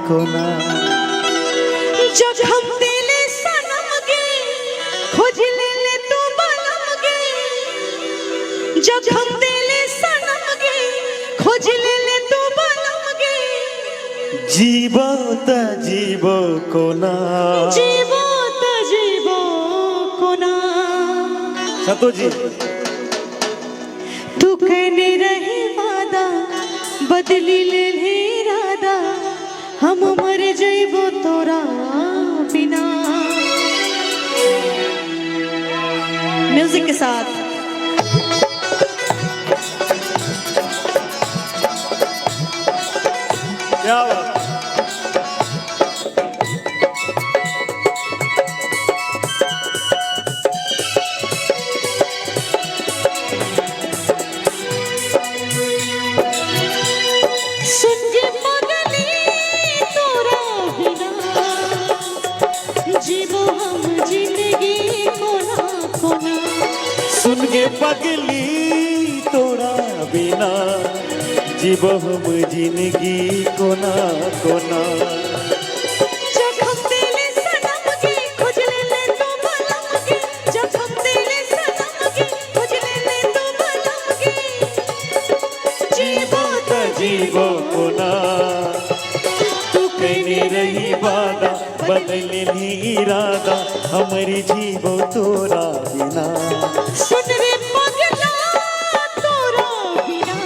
कोना जखम दिले सनम गे खोज ले तू बलम गे जखम दिले सनम गे खोज ले तू बलम गे जीवो त जीवो कोना जीवो त जीवो कोना सतो जी तू कहने रहे वादा बदली ले इरादा हम मर जइबो तोरा बिना। म्यूजिक के साथ क्या बात सुन के पगली तोरा बिना जीवो हम जिंदगी कोना कोना जखम दिले सनम गे खोज ले तू बलम गे जखम दिले सनम गे खोज ले तू बलम गे जीवो त जीवो कोना तू कहने रही वादा बदले नी इरादा हमारी जीवो तोरा बिना। सुन रे पगला तोरा बिना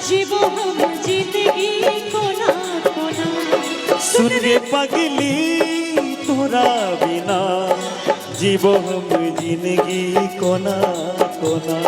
जीवो हम जिंदगी कोना कोना सुन रे पगली तोरा बिना जीवो हम जिंदगी कोना कोना।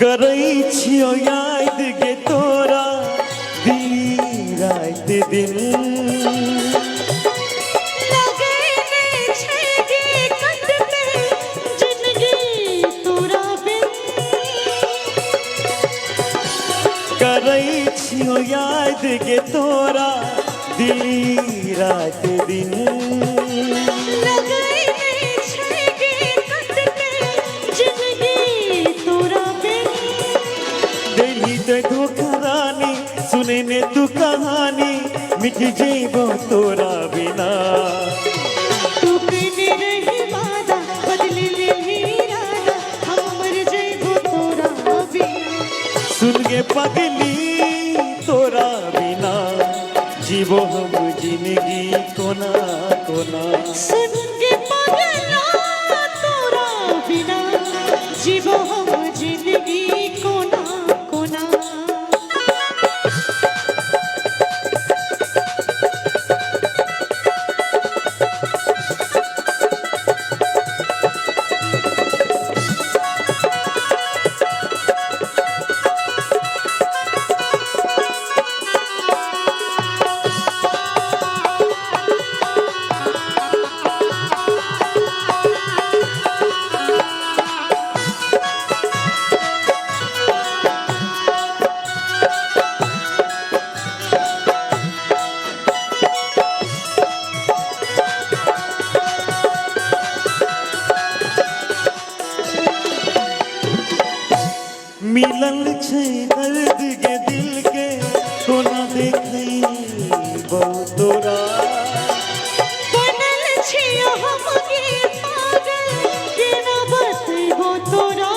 करई छियो याद गे तोरा दिली रात दिन लगेने छे गे कंध पे जिंदगी तोरा बिन करई छियो याद गे तोरा दिली रात दिन लगेने छे गे कंध पे जिंदगी तोरा बिन दिली ते धोखा रानी सुने ने तू कहानी मिट जेबो तोरा बिना। तू कहने रही वादा बदली ले इरादा हम मर जइबो तोरा बिना। सुन के पगली तोरा बिना जीवो हम जिंदगी कोना कोना। सुन के पगला तोरा बिना जीवो हम जिंदगी कोना कोना। मिलल छै दर्द के दिल के कोना देखई बहुत तोरा बनल छियो हम गे पागल केना बतइबो तोरा।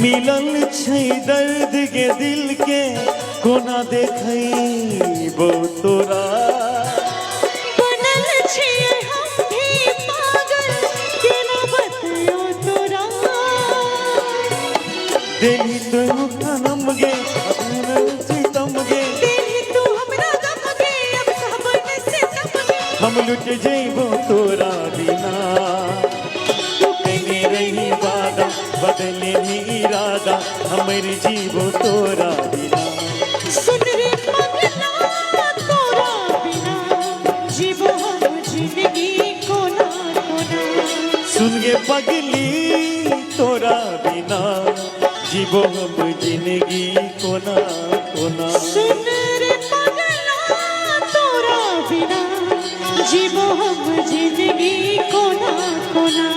मिलल छै दर्द के दिल के कोना देखई बहुत तोरा बनल छियै हम भी पागल केना बतइबो दिली तो सनम गे अपने सितम गे दिली तू हमरा गम गे अब सावन से तम गे हम लुट जइबो तोरा बिना तू कने रही वादा बदले ही इरादा हमर जीवो तोरा बिना सुन रे पगला तोरा बिना जीवो हम जिंदगी कोना कोना सुन गे पगली तोरा बिना जीवो हम जिंदगी कोना कोना सुन रे पगला तोरा बिना जीवो हम जिंदगी कोना कोना